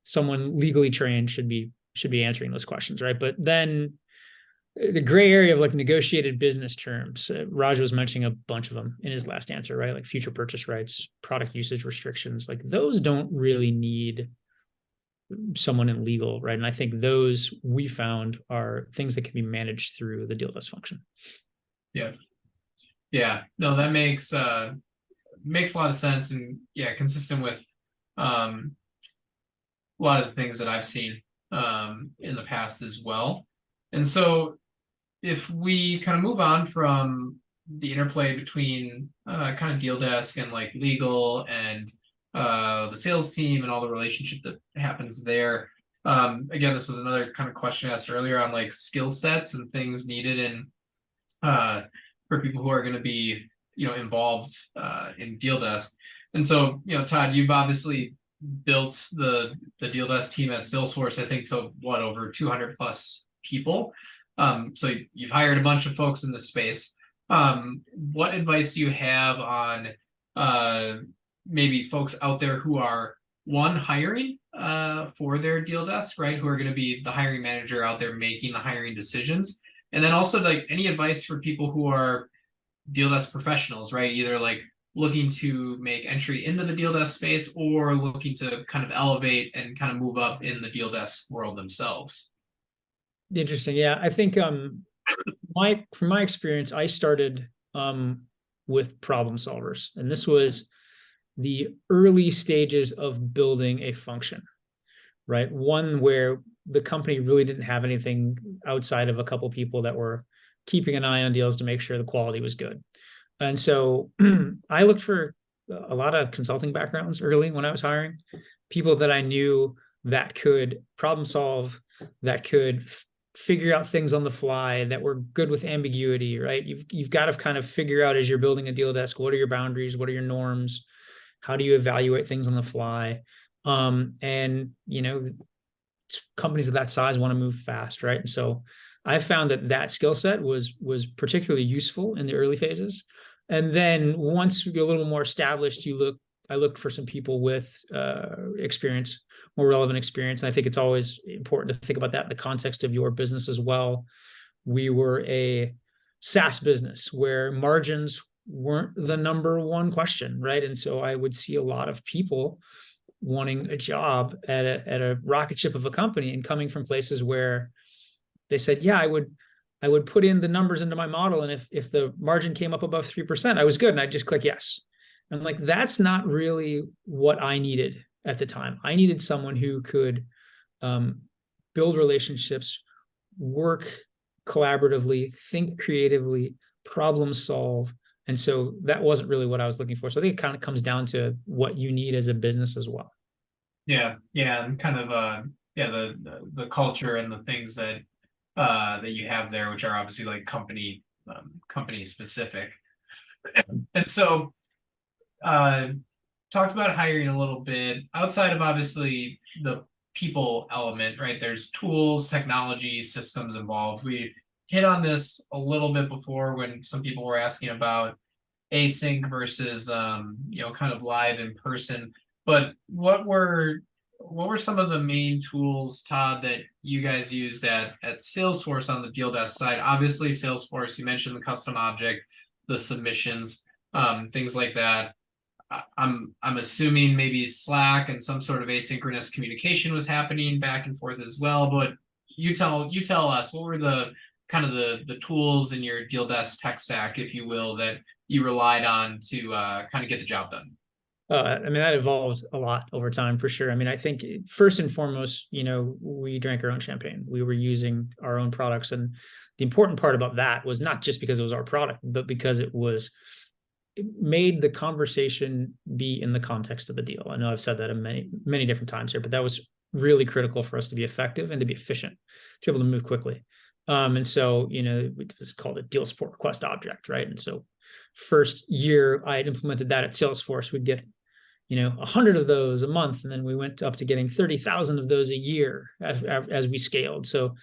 Speaker 2: someone legally trained should be answering those questions, right? But then the gray area of like negotiated business terms, Raj was mentioning a bunch of them in his last answer, right? Like future purchase rights, product usage restrictions, like those don't really need someone in legal, right? And I think those we found are things that can be managed through the deal desk function.
Speaker 1: Yeah, no, that makes a lot of sense, and yeah, consistent with a lot of the things that I've seen in the past as well. And so if we kind of move on from the interplay between kind of deal desk and like legal and the sales team and all the relationship that happens there. Again, this was another kind of question asked earlier on like skill sets and things needed in for people who are going to be, involved in deal desk. And so, Todd, you've obviously built the deal desk team at Salesforce, I think, to what, over 200 plus people. So you've hired a bunch of folks in this space. What advice do you have on maybe folks out there who are hiring for their deal desk, right? Who are going to be the hiring manager out there making the hiring decisions. And then also like any advice for people who are deal desk professionals, right? Either like looking to make entry into the deal desk space or looking to kind of elevate and kind of move up in the deal desk world themselves.
Speaker 2: Interesting. Yeah. I think from my experience, I started with problem solvers, and this was the early stages of building a function, right? One where the company really didn't have anything outside of a couple people that were keeping an eye on deals to make sure the quality was good. And so I looked for a lot of consulting backgrounds early when I was hiring, people that I knew that could problem solve, that could figure out things on the fly, that were good with ambiguity, right? You've got to kind of figure out as you're building a deal desk, what are your boundaries? What are your norms? How do you evaluate things on the fly? And, companies of that size want to move fast, right? And so I found that skill set was particularly useful in the early phases. And then once we get a little more established, I looked for some people with experience, more relevant experience. And I think it's always important to think about that in the context of your business as well. We were a SaaS business where margins weren't the number one question, right? And so I would see a lot of people wanting a job at a rocket ship of a company and coming from places where they said, yeah, I would put in the numbers into my model, and if the margin came up above 3%, I was good, and I'd just click yes. And like, that's not really what I needed at the time. I needed someone who could build relationships, work collaboratively, think creatively, problem solve. And so that wasn't really what I was looking for. So I think it kind of comes down to what you need as a business as well.
Speaker 1: Yeah. And kind of the culture and the things that you have there, which are obviously like company specific. And so talked about hiring a little bit outside of obviously the people element, right? There's tools, technology, systems involved. We hit on this a little bit before when some people were asking about async versus kind of live in person. But what were some of the main tools, Todd, that you guys used at Salesforce on the deal desk side? Obviously Salesforce, you mentioned the custom object, the submissions, things like that. I'm assuming maybe Slack and some sort of asynchronous communication was happening back and forth as well. But you tell us, what were the kind of the tools in your deal desk tech stack, if you will, that you relied on to kind of get the job done?
Speaker 2: I mean, that evolved a lot over time for sure. I mean, I think first and foremost, we drank our own champagne. We were using our own products. And the important part about that was not just because it was our product, but because it made the conversation be in the context of the deal. I know I've said that many, many different times here, but that was really critical for us to be effective and to be efficient, to be able to move quickly. And so, it was called a deal support request object, right? And so first year I had implemented that at Salesforce, we'd get, 100 of those a month. And then we went up to getting 30,000 of those a year as we scaled. So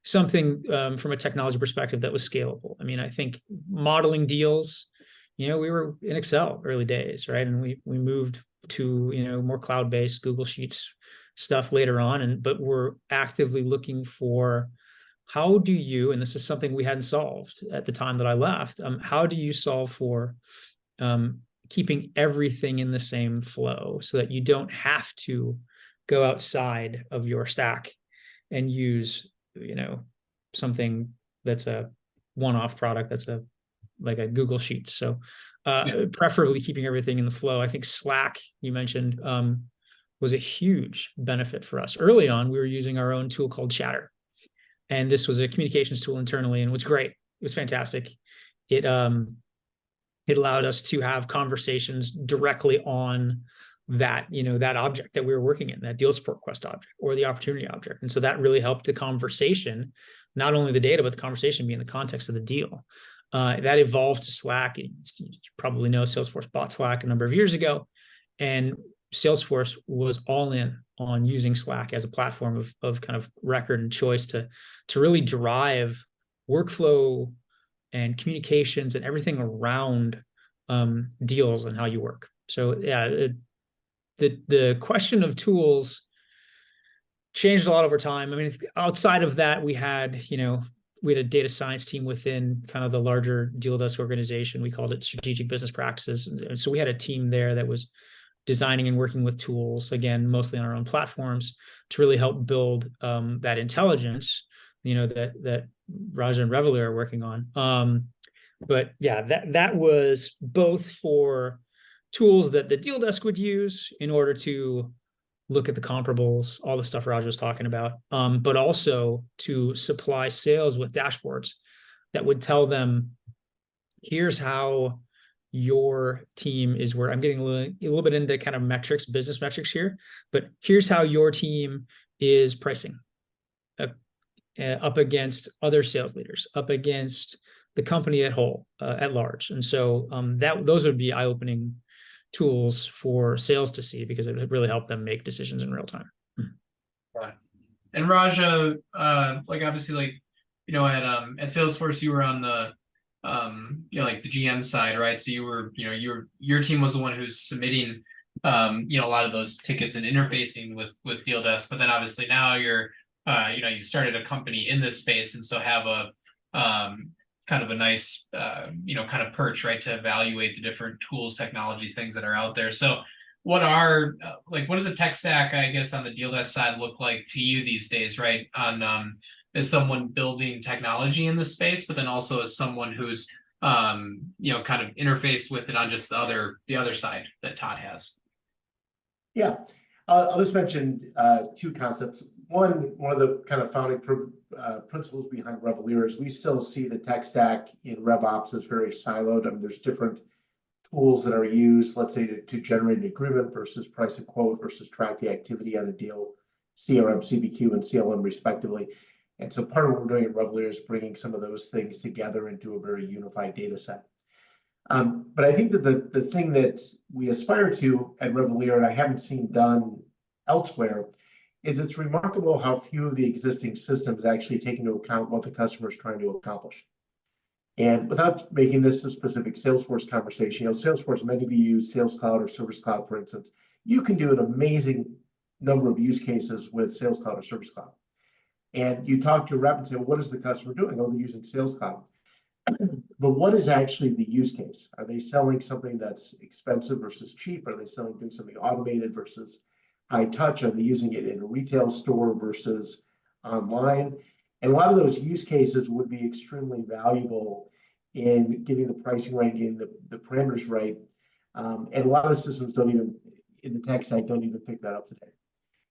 Speaker 2: something from a technology perspective that was scalable. I mean, I think modeling deals we were in Excel early days, right? And we moved to, more cloud-based Google Sheets stuff later on. But we're actively looking for, how do you, and this is something we hadn't solved at the time that I left, how do you solve for keeping everything in the same flow so that you don't have to go outside of your stack and use, something that's a one-off product, that's like a Google Sheets. So preferably keeping everything in the flow. I think Slack, you mentioned, was a huge benefit for us. Early on, we were using our own tool called Chatter. And this was a communications tool internally, and it was great. It was fantastic. It allowed us to have conversations directly on that, that object that we were working in, that deal support request object or the opportunity object. And so that really helped the conversation, not only the data, but the conversation be in the context of the deal. That evolved to Slack. You probably know Salesforce bought Slack a number of years ago, and Salesforce was all in on using Slack as a platform of kind of record and choice to really drive workflow and communications and everything around deals and how you work. So yeah, the question of tools changed a lot over time. I mean, outside of that, we had a data science team within kind of the larger Deal Desk organization. We called it Strategic Business Practices. And so we had a team there that was designing and working with tools, again, mostly on our own platforms, to really help build that intelligence, that Raja and Revolut are working on. But yeah, that was both for tools that the Deal Desk would use in order to look at the comparables, all the stuff Raja was talking about, but also to supply sales with dashboards that would tell them, here's how your team is where I'm getting a little bit into kind of metrics, business metrics here, but here's how your team is pricing up against other sales leaders, up against the company at large. And so those would be eye-opening tools for sales to see, because it would really help them make decisions in real time.
Speaker 1: Right. And Raja, obviously, at Salesforce, you were on the like the GM side, right? So you were, your team was the one who's submitting, a lot of those tickets and interfacing with Deal Desk. But then obviously now you're, you started a company in this space, and so have a kind of a nice, kind of perch, right, to evaluate the different tools, technology, things that are out there. So what does a tech stack, I guess, on the Deal Desk side look like to you these days, right? As someone building technology in the space, but then also as someone who's, kind of interface with it on just the other side that Todd has.
Speaker 3: Yeah, I'll just mention two concepts. One of the kind of founding principles behind Revolut is we still see the tech stack in RevOps as very siloed. I mean, there's different tools that are used, let's say, to generate an agreement versus price a quote versus track the activity on a deal, CRM, CBQ, and CLM respectively. And so part of what we're doing at Revolut is bringing some of those things together into a very unified data set. But I think that the thing that we aspire to at Revolut, and I haven't seen done elsewhere, is it's remarkable how few of the existing systems actually take into account what the customer is trying to accomplish. And without making this a specific Salesforce conversation, Salesforce, many of you use Sales Cloud or Service Cloud, for instance. You can do an amazing number of use cases with Sales Cloud or Service Cloud. And you talk to a rep and say, well, what is the customer doing? Oh, they're using Sales Cloud. But what is actually the use case? Are they selling something that's expensive versus cheap? Are they doing something automated versus high touch? Are they using it in a retail store versus online? And a lot of those use cases would be extremely valuable in getting the pricing right, getting the parameters right. And a lot of the systems in the tech side don't even pick that up today.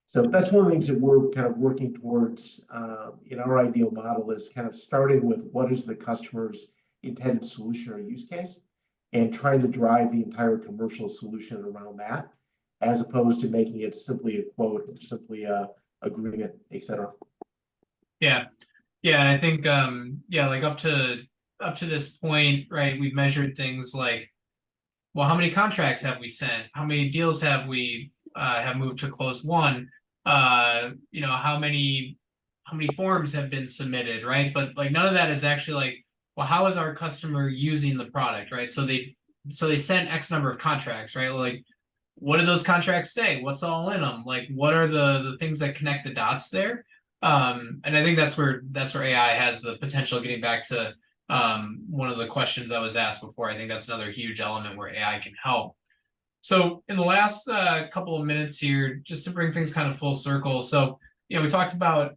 Speaker 3: So that's one of the things that we're kind of working towards in our ideal model, is kind of starting with what is the customer's intended solution or use case, and trying to drive the entire commercial solution around that, as opposed to making it simply a quote, simply a agreement, etc. Yeah.
Speaker 1: And I think, like up to this point, right, we've measured things like, well, how many contracts have we sent? How many deals have we have moved to close one? How many forms have been submitted, right? But like none of that is actually like, well, how is our customer using the product, right? So they so they sent X number of contracts, right? Like, what do those contracts say? What's all in them? Like, what are the things that connect the dots there? And I think that's where AI has the potential of getting back to one of the questions that was asked before. I think that's another huge element where AI can help. So in the last couple of minutes here, just to bring things kind of full circle. So, we talked about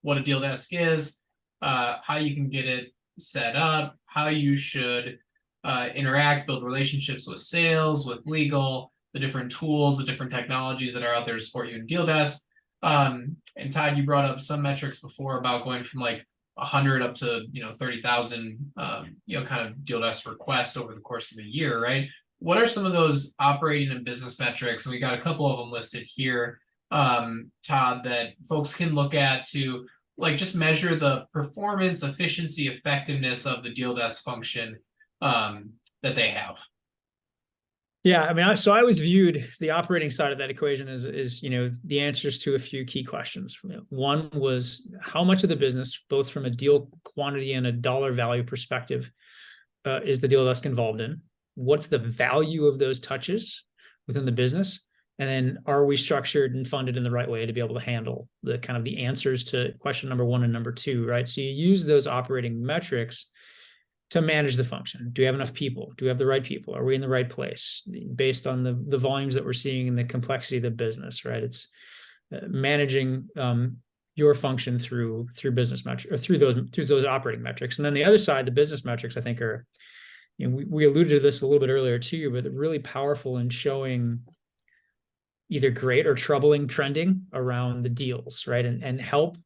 Speaker 1: what a deal desk is, how you can get it set up, how you should interact, build relationships with sales, with legal, the different tools, the different technologies that are out there to support you in deal desk. And Todd, you brought up some metrics before about going from like 100 up to 30,000 kind of deal desk requests over the course of a year, right? What are some of those operating and business metrics? And we got a couple of them listed here, Todd, that folks can look at to like just measure the performance, efficiency, effectiveness of the deal desk function that they have.
Speaker 2: Yeah, I mean, I always viewed the operating side of that equation as the answers to a few key questions. One was how much of the business, both from a deal quantity and a dollar value perspective, is the deal desk involved in? What's the value of those touches within the business? And then are we structured and funded in the right way to be able to handle the kind of the answers to question number 1 and number 2, right? So you use those operating metrics to manage the function. Do we have enough people? Do we have the right people? Are we in the right place? Based on the volumes that we're seeing and the complexity of the business, right? It's managing your function through business metrics, or through those operating metrics. And then the other side, the business metrics, I think are, we alluded to this a little bit earlier too, but really powerful in showing either great or troubling trending around the deals, right? And help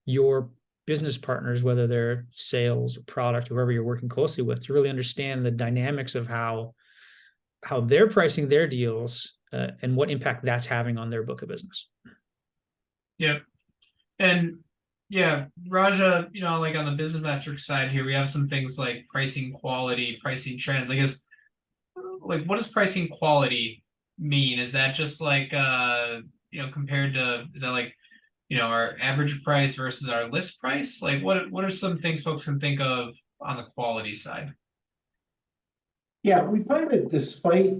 Speaker 2: your business partners, whether they're sales or product, whoever you're working closely with, to really understand the dynamics of how they're pricing their deals and what impact that's having on their book of business.
Speaker 1: Yep. And yeah, Raja, like on the business metrics side here, we have some things like pricing quality, pricing trends. I guess, like, what does pricing quality mean? Is that just like, compared to, is that like, our average price versus our list price? Like, what are some things folks can think of on the quality side?
Speaker 3: Yeah, we find that despite,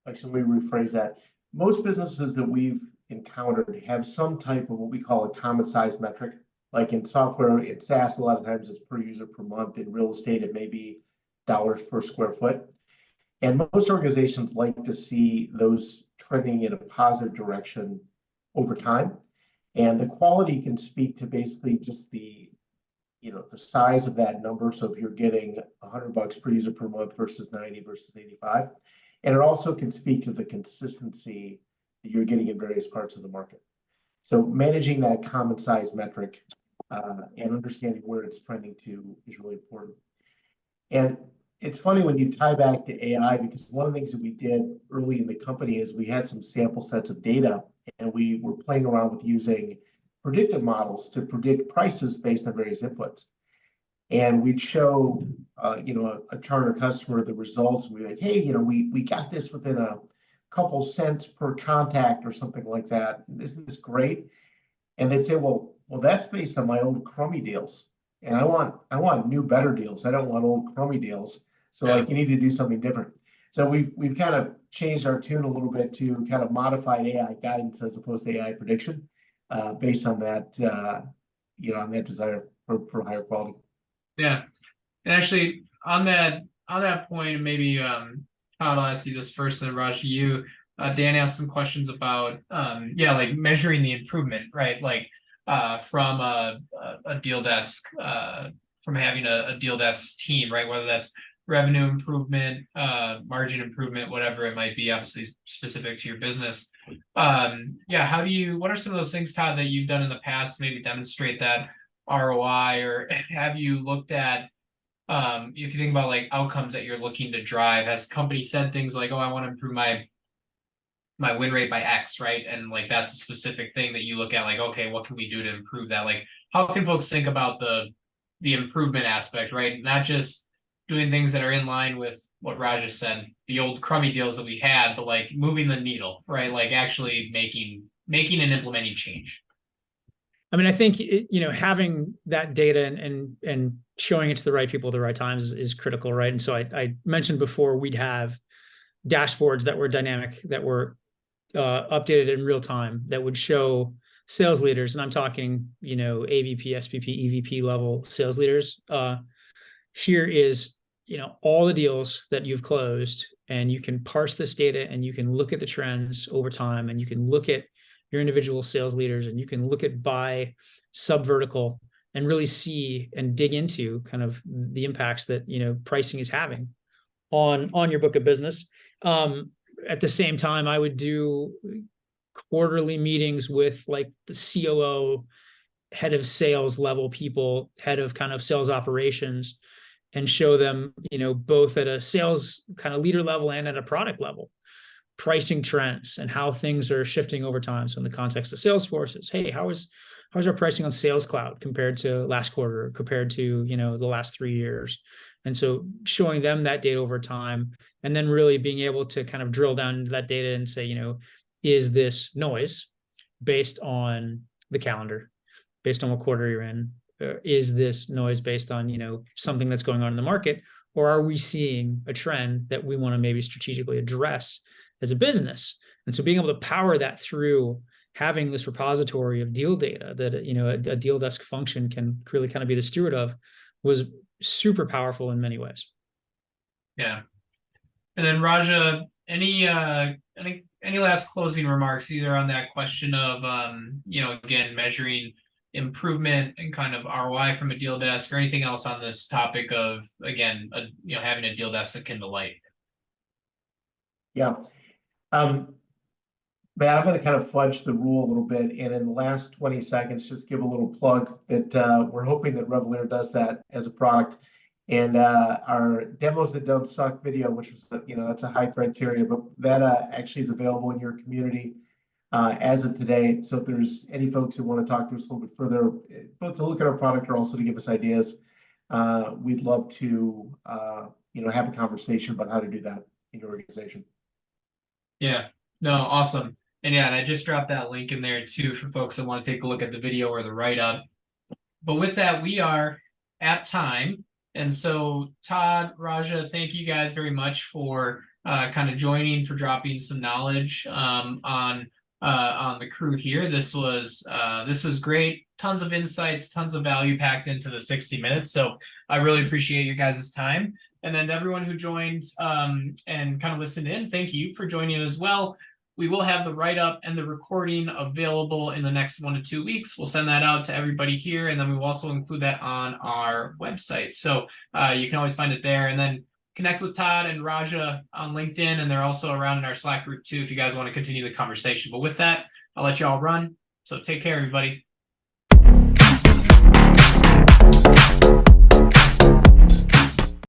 Speaker 3: actually, let me rephrase that. Most businesses that we've encountered have some type of what we call a common size metric. Like in software, in SaaS, a lot of times it's per user per month. In real estate, it may be dollars per square foot. And most organizations like to see those trending in a positive direction over time. And the quality can speak to basically just the size of that number. So if you're getting $100 per user per month versus 90 versus 85, and it also can speak to the consistency that you're getting in various parts of the market. So managing that common size metric and understanding where it's trending to is really important. And it's funny when you tie back to AI, because one of the things that we did early in the company is we had some sample sets of data, and we were playing around with using predictive models to predict prices based on various inputs. And we'd show, a charter customer the results. We'd be like, hey, we got this within a couple cents per contact or something like that. Isn't this great? And they'd say, well, that's based on my old crummy deals. And I want new, better deals. I don't want old crummy deals. So like, you need to do something different. So we've kind of changed our tune a little bit to kind of modified AI guidance as opposed to AI prediction, based on that, on that desire for higher quality.
Speaker 1: Yeah, and actually on that point, and maybe Todd, I'll ask you this first, and then Raj, you, Dan asked some questions about like measuring the improvement, right? Like from a deal desk, from having a deal desk team, right? Whether that's revenue improvement, margin improvement, whatever it might be, obviously specific to your business. What are some of those things, Todd, that you've done in the past to maybe demonstrate that ROI, or have you looked at, if you think about like outcomes that you're looking to drive, has company said things like, oh, I want to improve my win rate by X, right? And like, that's a specific thing that you look at, like, okay, what can we do to improve that? Like, how can folks think about the improvement aspect, right? Not just doing things that are in line with what Raj said, the old crummy deals that we had, but like moving the needle, right? Like actually making and implementing change.
Speaker 2: I mean, I think having that data and showing it to the right people at the right times is critical, right? And so I mentioned before we'd have dashboards that were dynamic, that were updated in real time, that would show sales leaders, and I'm talking, AVP, SVP, EVP level sales leaders. Here is, all the deals that you've closed, and you can parse this data and you can look at the trends over time, and you can look at your individual sales leaders, and you can look at by sub vertical and really see and dig into kind of the impacts that, pricing is having on your book of business. At the same time, I would do quarterly meetings with like the COO, head of sales level people, head of kind of sales operations, and show them, both at a sales kind of leader level and at a product level, pricing trends and how things are shifting over time. So in the context of Salesforce, is, hey, how's our pricing on Sales Cloud compared to last quarter, compared to, the last 3 years? And so showing them that data over time, and then really being able to kind of drill down into that data and say, is this noise based on the calendar, based on what quarter you're in? Is this noise based on, something that's going on in the market? Or are we seeing a trend that we want to maybe strategically address as a business? And so being able to power that through having this repository of deal data that, a deal desk function can really kind of be the steward of, was super powerful in many ways.
Speaker 1: Yeah. And then Raja, any last closing remarks, either on that question of, again, measuring improvement and kind of ROI from a deal desk, or anything else on this topic of, again, having a deal desk akin to Light?
Speaker 3: Yeah. Matt, I'm going to kind of fudge the rule a little bit, and in the last 20 seconds, just give a little plug that we're hoping that Revelere does that as a product. And our Demos That Don't Suck video, which was, that's a high criteria, but that actually is available in your community as of today. So if there's any folks who want to talk to us a little bit further, both to look at our product or also to give us ideas, we'd love to, have a conversation about how to do that in your organization.
Speaker 1: Yeah, no, awesome. And yeah, and I just dropped that link in there too for folks that want to take a look at the video or the write-up. But with that, we are at time. And so Todd, Raja, thank you guys very much for kind of joining, for dropping some knowledge on the crew here. This was great. Tons of insights, tons of value packed into the 60 minutes. So I really appreciate your guys' time. And then to everyone who joined and kind of listened in, thank you for joining as well. We will have the write-up and the recording available in the next 1 to 2 weeks. We'll send that out to everybody here, and then we will also include that on our website. So you can always find it there. And then connect with Todd and Raja on LinkedIn, and they're also around in our Slack group too if you guys want to continue the conversation. But with that, I'll let you all run. So take care, everybody.